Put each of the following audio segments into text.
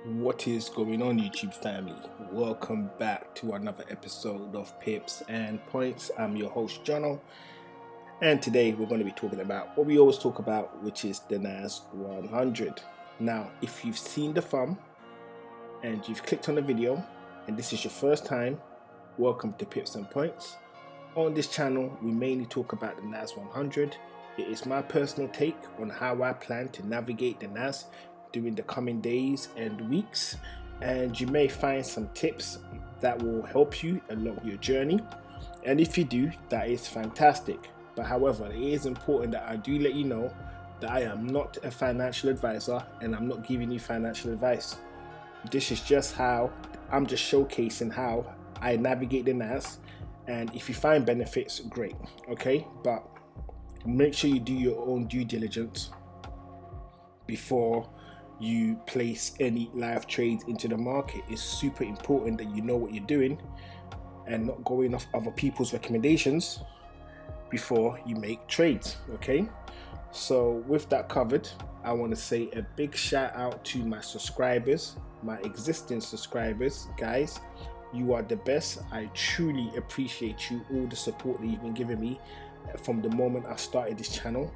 What is going on, YouTube family? Welcome back to another episode of Pips and Points. I'm your host, Jono, and today we're going to be talking about what we always talk about, which is the Nas100. Now, if you've seen the thumb and you've clicked on the video, and this is your first time, welcome to Pips and Points. On this channel, we mainly talk about the Nas100. It is my personal take on how I plan to navigate the Nas during the coming days and weeks, and you may find some tips that will help you along your journey, and if you do, that is fantastic. But however, it is important that I do let you know that I am not a financial advisor and I'm not giving you financial advice. This is just how I'm just showcasing how I navigate the Nas, and if you find benefits, great, okay? But make sure you do your own due diligence before you place any live trades into the market. It's super important that you know what you're doing and not going off other people's recommendations before you make trades, okay? So with that covered, I want to say a big shout out to my subscribers, my existing subscribers. Guys, you are the best. I truly appreciate you, all the support that you've been giving me from the moment I started this channel.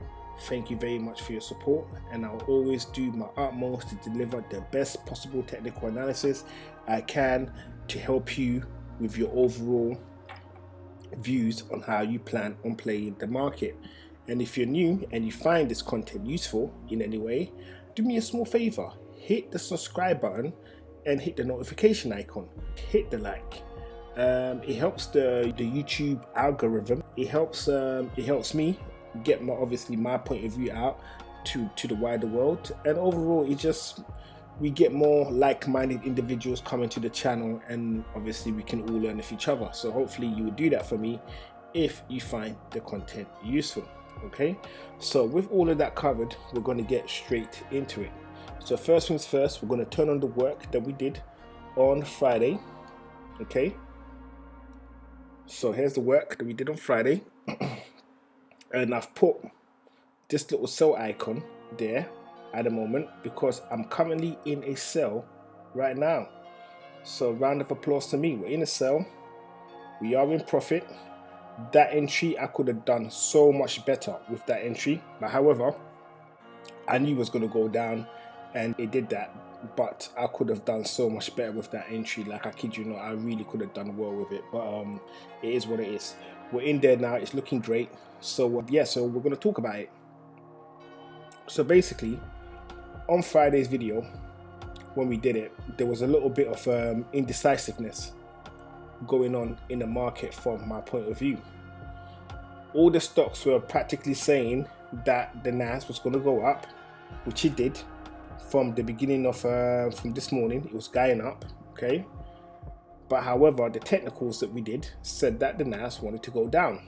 Thank you very much for your support, and I'll always do my utmost to deliver the best possible technical analysis I can to help you with your overall views on how you plan on playing the market. And if you're new and you find this content useful in any way, do me a small favor, hit the subscribe button and hit the notification icon, hit the like. It helps the YouTube algorithm. It helps me get my point of view out to the wider world, and overall we get more like-minded individuals coming to the channel, and obviously we can all learn of each other. So hopefully you will do that for me if you find the content useful, okay? So with all of that covered, we're going to get straight into it. So first things first, we're going to turn on the work that we did on Friday, okay? So here's the work that we did on Friday. And I've put this little sell icon there at the moment because I'm currently in a sell right now. So round of applause to me. We're in a sell. We are in profit. That entry, I could have done so much better with that entry. But however, I knew it was going to go down and it did that. But I could have done so much better with that entry. Like, I kid you not, I really could have done well with it. But it is what it is. We're in there now. It's looking great. So yeah, so we're going to talk about it. So basically, on Friday's video, when we did it, there was a little bit of indecisiveness going on in the market from my point of view. All the stocks were practically saying that the Nas was going to go up, which it did from the beginning of from this morning. It was going up, okay? But however, the technicals that we did said that the Nas wanted to go down.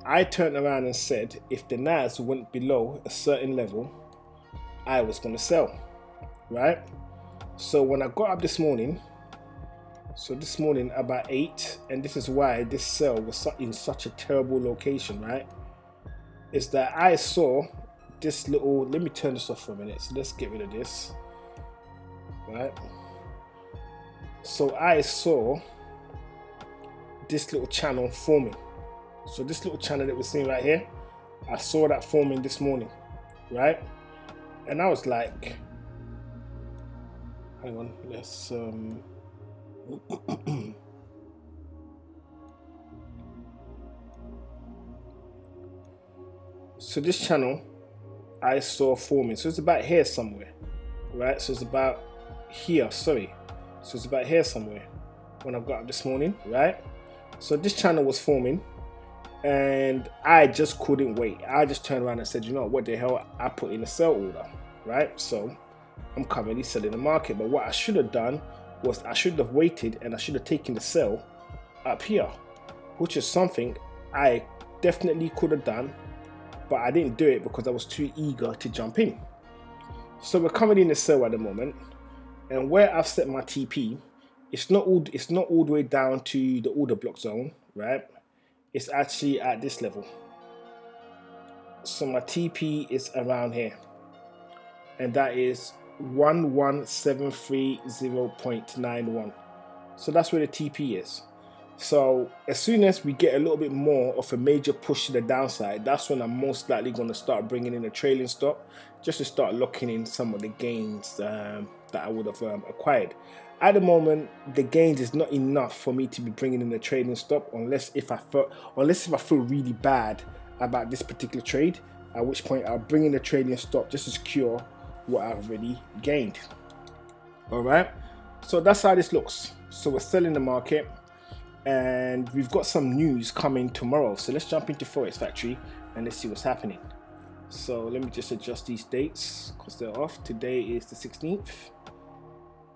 I turned around and said if the Nas went below a certain level, I was going to sell, right? So when I got up this morning, so this morning about 8, and this is why this sell was in such a terrible location, right? Is that I saw this little, let me turn this off for a minute. So let's get rid of this, right? So I saw this little channel forming. So this little channel that we're seeing right here, I saw that forming this morning, right? And I was like, hang on, let's so this channel I saw forming. So it's about here somewhere, right? So it's about here, sorry. So it's about here somewhere when I got up this morning, right? So this channel was forming and I just couldn't wait. I just turned around and said, you know what the hell, I put in a sell order, right? So I'm currently selling the market. But what I should have done was I should have waited and I should have taken the sell up here, which is something I definitely could have done, but I didn't do it because I was too eager to jump in. So we're coming in the sell at the moment, and where I've set my TP, it's not all the way down to the order block zone, right? It's actually at this level. So my TP is around here, and that is 11730.91. So that's where the TP is. So as soon as we get a little bit more of a major push to the downside, that's when I'm most likely going to start bringing in a trailing stop, just to start locking in some of the gains that I would have acquired. At the moment, the gains is not enough for me to be bringing in a trading stop, unless if I feel really bad about this particular trade, at which point I'll bring in a trading stop just to secure what I've already gained. All right, so that's how this looks. So we're selling the market, and we've got some news coming tomorrow. So let's jump into Forex Factory and let's see what's happening. So let me just adjust these dates because they're off. Today is the 16th.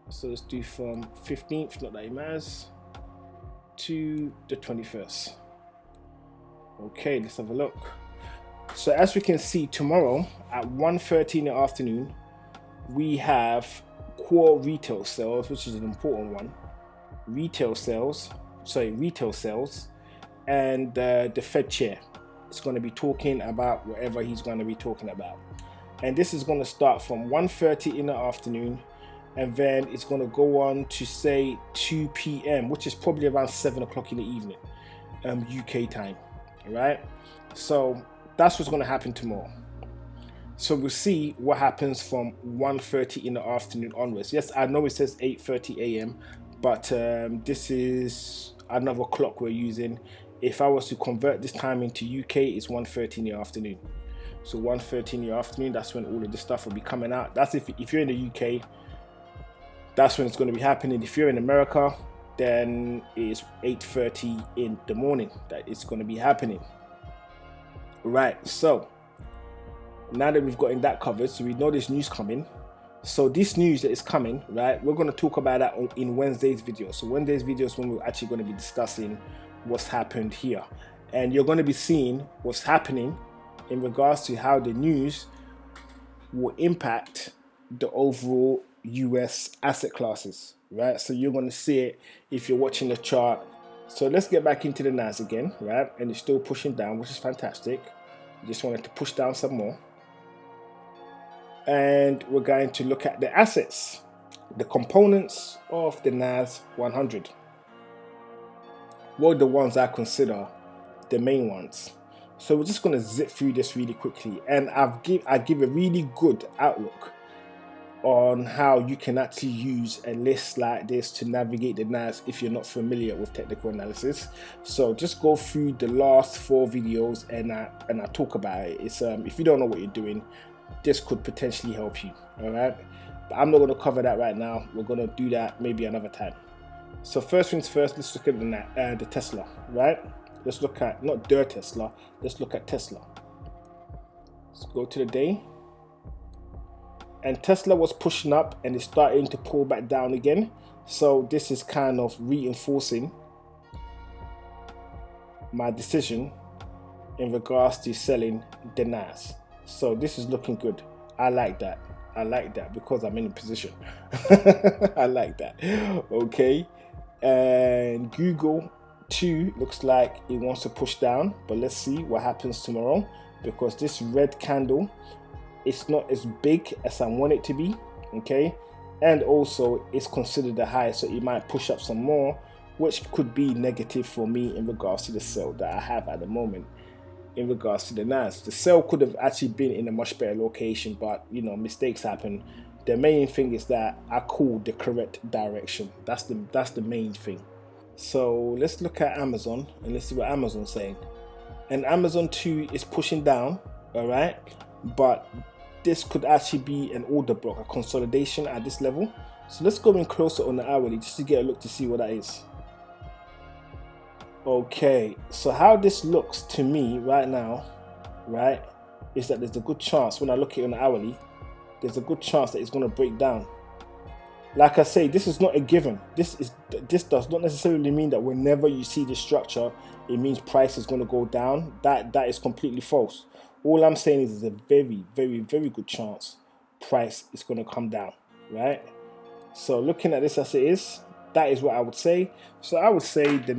So let's do from 15th, not that it matters, to the 21st. Okay, let's have a look. So as we can see, tomorrow at 1:30 in the afternoon, we have core retail sales, which is an important one. Retail sales, and the Fed chair is going to be talking about whatever he's going to be talking about. And this is going to start from 1:30 in the afternoon, and then it's going to go on to say 2 p.m., which is probably around 7 o'clock in the evening, UK time. All right, so that's what's going to happen tomorrow. So we'll see what happens from 1:30 in the afternoon onwards. Yes, I know it says 8:30 a.m., but this is another clock we're using. If I was to convert this time into UK, it's 1:30 in the afternoon. So 1:30 in the afternoon, that's when all of this stuff will be coming out. That's if you're in the UK, that's when it's going to be happening. If you're in America, then it's 8:30 in the morning that it's going to be happening. Right, so now that we've gotten that covered, so we know there's news coming. So this news that is coming, right, we're going to talk about that in Wednesday's video. So Wednesday's video is when we're actually going to be discussing what's happened here, and you're going to be seeing what's happening in regards to how the news will impact the overall US asset classes, right? So you're going to see it if you're watching the chart. So let's get back into the Nas again, right? And it's still pushing down, which is fantastic. Just wanted to push down some more. And we're going to look at the assets, the components of the Nas100. What are the ones I consider the main ones? So we're just going to zip through this really quickly, and I give a really good outlook on how you can actually use a list like this to navigate the Nas if you're not familiar with technical analysis. So just go through the last 4 videos and I talk about it. It's if you don't know what you're doing, this could potentially help you. All right, but I'm not going to cover that right now. We're going to do that maybe another time. So first things first, let's look at the Tesla, right? Let's look at not the Tesla. Let's look at Tesla. Let's go to the day. And Tesla was pushing up and it's starting to pull back down again. So this is kind of reinforcing my decision in regards to selling the Nas. So this is looking good. I like that. I like that because I'm in a position. I like that. Okay. And Google too looks like it wants to push down, but let's see what happens tomorrow, because this red candle, it's not as big as I want it to be, okay? And also it's considered a high, so it might push up some more, which could be negative for me in regards to the sell that I have at the moment. In regards to the Nas, the sell could have actually been in a much better location, but you know, mistakes happen. The main thing is that I called the correct direction. That's the main thing. So let's look at Amazon and let's see what Amazon's saying. And Amazon too is pushing down, all right? But this could actually be an order block, a consolidation at this level. So let's go in closer on the hourly just to get a look to see what that is. Okay, so how this looks to me right now, right, is that there's a good chance when I look at it on the hourly, there's a good chance that it's going to break down. Like I say, this is not a given. This does not necessarily mean that whenever you see this structure, it means price is going to go down. That is completely false. All I'm saying is there's a very, very, very good chance price is going to come down, right? So looking at this as it is, That is what I would say. So I would say the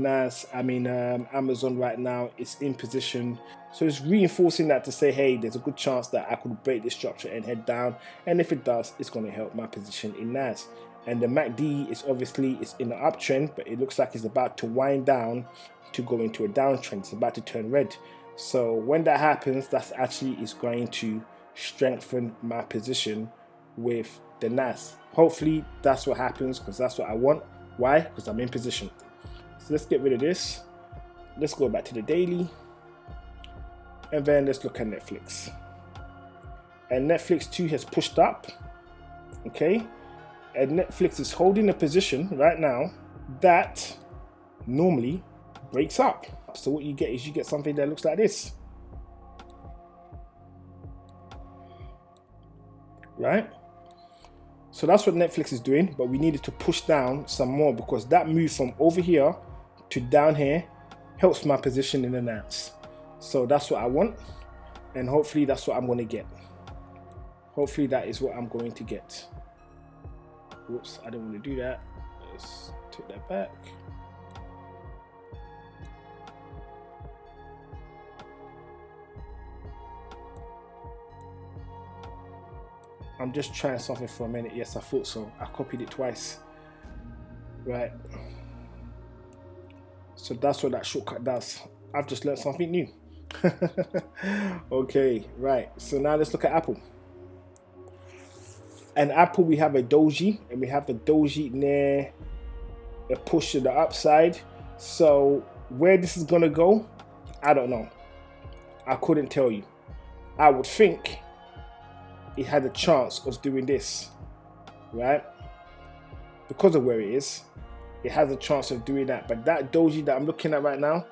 Amazon right now is in position. So it's reinforcing that to say, hey, there's a good chance that I could break this structure and head down. And if it does, it's going to help my position in Nas. And the MACD is obviously it's in the uptrend, but it looks like it's about to wind down to go into a downtrend. It's about to turn red. So when that happens, that's actually is going to strengthen my position with the Nas. Hopefully that's what happens, because that's what I want. Why? Because I'm in position. So let's get rid of this. Let's go back to the daily. And then let's look at Netflix. And Netflix too has pushed up. Okay. And Netflix is holding a position right now that normally breaks up. So what you get is you get something that looks like this. Right? So that's what Netflix is doing, but we needed to push down some more, because that move from over here to down here helps my position in the Nas. So that's what I want, and hopefully that's what I'm going to get. Hopefully that is what I'm going to get. Whoops, I didn't want to do that. Let's take that back. I'm just trying something for a minute. Yes, I thought so. I copied it twice. Right. So that's what that shortcut does. I've just learned something new. Okay, right. So now let's look at Apple. And Apple, we have a doji, and we have the doji near a push to the upside. So where this is going to go, I don't know. I couldn't tell you. I would think it had a chance of doing this, right? Because of where it is, it has a chance of doing that. But that doji that I'm looking at right now,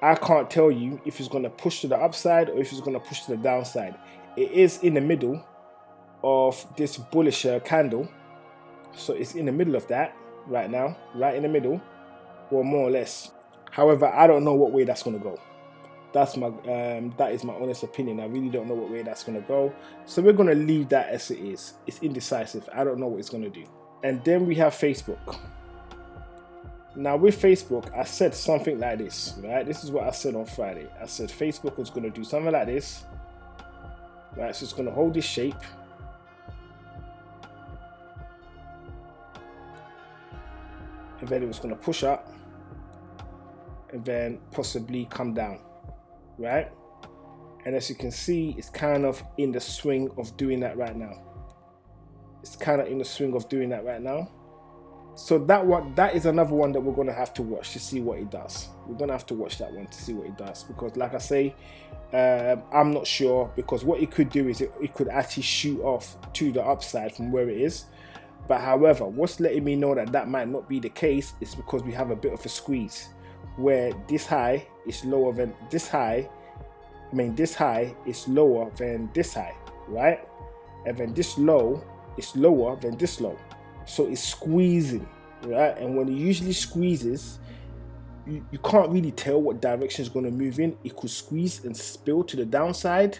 I can't tell you if it's going to push to the upside or if it's going to push to the downside. It is in the middle of this bullish candle. So it's in the middle of that right now, right in the middle, or more or less. However, I don't know what way that's going to go. That is my honest opinion. I really don't know what way that's going to go. So we're going to leave that as it is. It's indecisive. I don't know what it's going to do. And then we have Facebook. Now with Facebook, I said something like this, right? This is what I said on Friday. I said Facebook was going to do something like this, right? So it's going to hold this shape. And then it was going to push up and then possibly come down, right? And as you can see, it's kind of in the swing of doing that right now. It's kind of in the swing of doing that right now. So that is another one that we're going to have to watch to see what it does. We're going to have to watch that one to see what it does, because like I say, I'm not sure, because what it could do is it could actually shoot off to the upside from where it is. But however, what's letting me know that that might not be the case is because we have a bit of a squeeze where this high is lower than this high. This high is lower than this high, right? And then this low is lower than this low. So it's squeezing, right? And when it usually squeezes, you can't really tell what direction it's going to move in. It could squeeze and spill to the downside,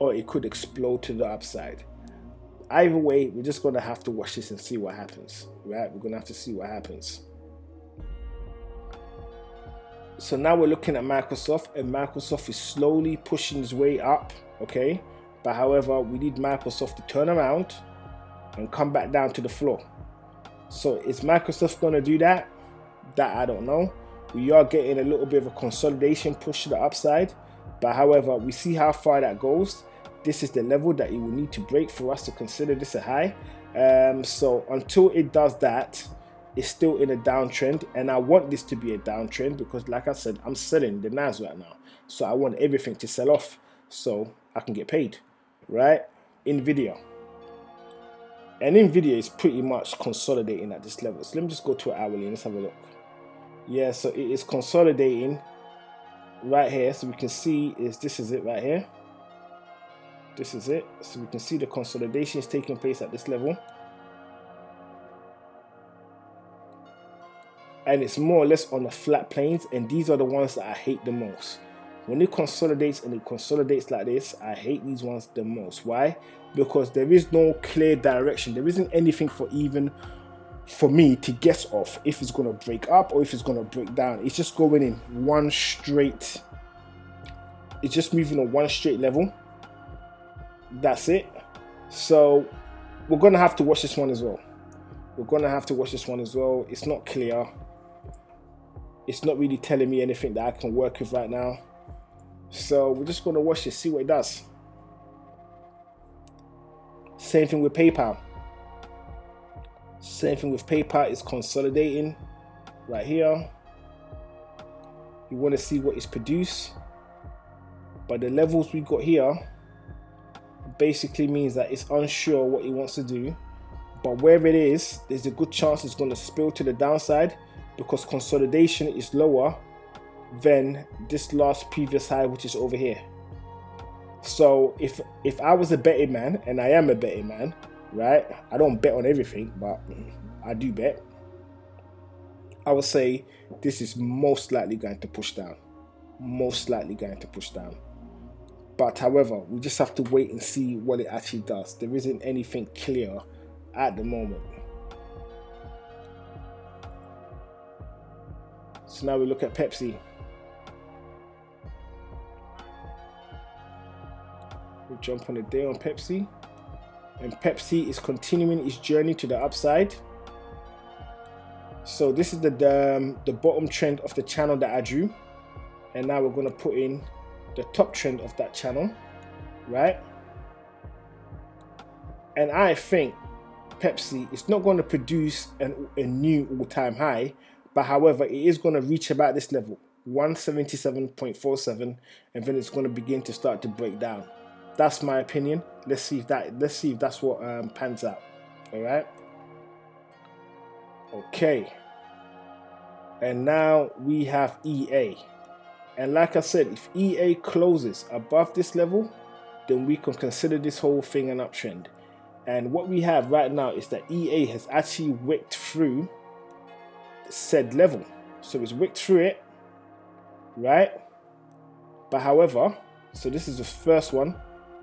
or it could explode to the upside. Either way, we're just going to have to watch this and see what happens, right? We're going to have to see what happens. So now we're looking at Microsoft, and Microsoft is slowly pushing its way up, okay? But however, we need Microsoft to turn around and come back down to the floor. So is Microsoft going to do that? That I don't know. We are getting a little bit of a consolidation push to the upside. But however, we see how far that goes. This is the level that it will need to break for us to consider this a high. So until it does that, it's still in a downtrend. And I want this to be a downtrend because, like I said, I'm selling the Nas right now. So I want everything to sell off so I can get paid, right? NVIDIA. And NVIDIA is pretty much consolidating at this level. So let me just go to an hourly and let's have a look. Yeah, so it is consolidating right here. So we can see this is it right here. This is it. So we can see the consolidation is taking place at this level. And it's more or less on the flat planes. And these are the ones that I hate the most. When it consolidates and it consolidates like this, I hate these ones the most. Why? Because there is no clear direction. There isn't anything for me to guess off if it's going to break up or if it's going to break down. It's just going in one straight. It's just moving on one straight level. That's it. So we're going to have to watch this one as well. It's not clear. It's not really telling me anything that I can work with right now. So we're just going to watch this, see what it does. Same thing with PayPal. It's consolidating right here. You want to see what is produced. But the levels we got here basically means that it's unsure what it wants to do. But where it is, there's a good chance it's going to spill to the downside because consolidation is lower than this last previous high, which is over here. So if I was a betting man, and I am a betting man, right? I don't bet on everything, but I do bet. I would say this is most likely going to push down. But however, we just have to wait and see what it actually does. There isn't anything clear at the moment. So now we look at Pepsi. We jump on a day on Pepsi. And Pepsi is continuing its journey to the upside. So this is the bottom trend of the channel that I drew. And now we're going to put in the top trend of that channel, right? And I think Pepsi is not going to produce a new all-time high, but however, it is going to reach about this level, 177.47, and then it's going to begin to start to break down. That's my opinion. Let's see if that's what pans out. All right. Okay. And now we have EA. And like I said, if EA closes above this level, then we can consider this whole thing an uptrend. And what we have right now is that EA has actually wicked through said level. So it's wicked through it, right? But however, so this is the first one,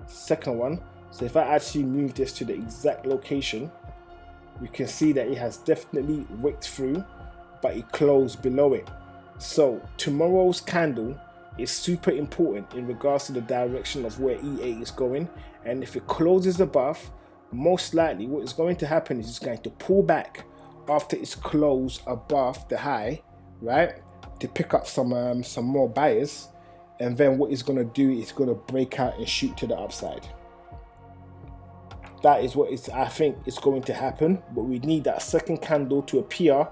second one. So if I actually move this to the exact location, we can see that it has definitely wicked through, but it closed below it. So tomorrow's candle is super important in regards to the direction of where EA is going. And if it closes above, most likely what is going to happen is it's going to pull back after it's closed above the high, right? To pick up some more buyers. And then what it's going to do is going to break out and shoot to the upside. That is what I think is going to happen. But we need that second candle to appear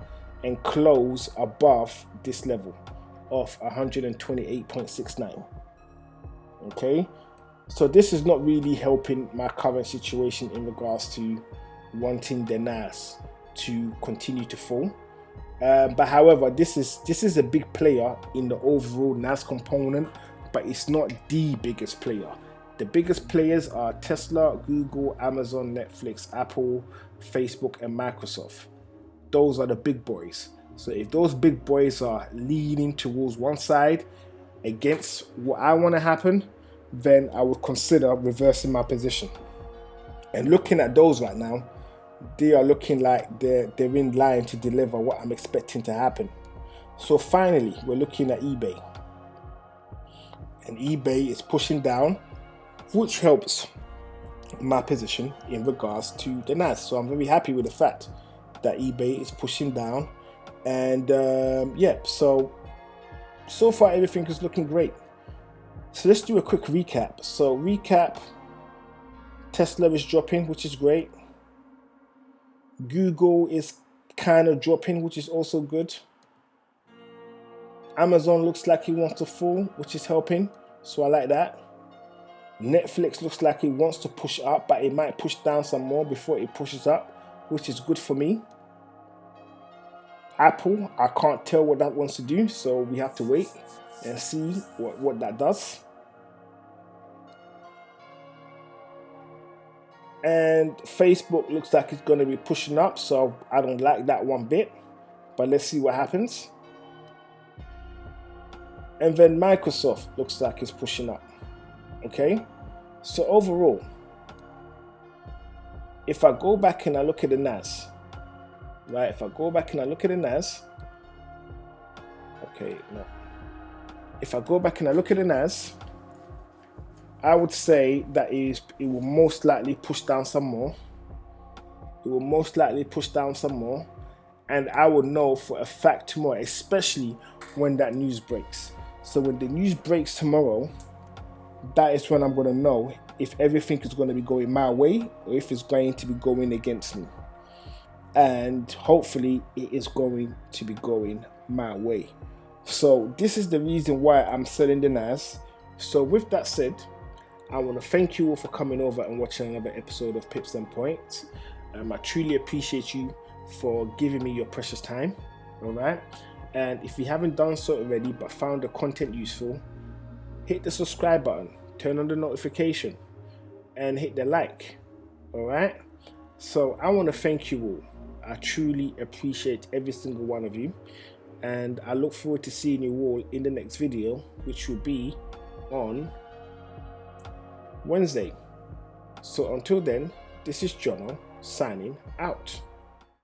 and close above this level of 128.69. Okay, so this is not really helping my current situation in regards to wanting the NAS to continue to fall. But however, this is a big player in the overall NAS component, but it's not the biggest player. The biggest players are Tesla, Google, Amazon, Netflix, Apple, Facebook, and Microsoft. Those are the big boys. So if those big boys are leaning towards one side against what I want to happen, then I would consider reversing my position. And looking at those right now, they are looking like they're in line to deliver what I'm expecting to happen. So finally, we're looking at eBay. And eBay is pushing down, which helps my position in regards to the NAS. So I'm very happy with the fact that eBay is pushing down. And yeah, so far everything is looking great. So let's do a quick recap. So recap, Tesla is dropping, which is great. Google is kind of dropping, which is also good. Amazon looks like it wants to fall, which is helping, so I like that. Netflix looks like it wants to push up, but it might push down some more before it pushes up, which is good for me. Apple, I can't tell what that wants to do, so we have to wait and see what that does. And Facebook looks like it's going to be pushing up, so I don't like that one bit, but let's see what happens. and then Microsoft looks like it's pushing up. Okay, so overall, if I go back and I look at the Nas, right? If I go back and I look at the Nas, okay, no. If I go back and I look at the Nas, I would say that it will most likely push down some more. It will most likely push down some more, and I will know for a fact tomorrow, especially when that news breaks. So when the news breaks tomorrow, that is when I'm going to know if everything is going to be going my way or if it's going to be going against me. And hopefully it is going to be going my way. So this is the reason why I'm selling the Nas. So with that said, I want to thank you all for coming over and watching another episode of Pips and Points. I truly appreciate you for giving me your precious time. All right. And if you haven't done so already but found the content useful, hit the subscribe button, turn on the notification, and hit the like. All right. So I want to thank you all. I truly appreciate every single one of you. And I look forward to seeing you all in the next video, which will be on Wednesday. So until then, this is Jono signing out.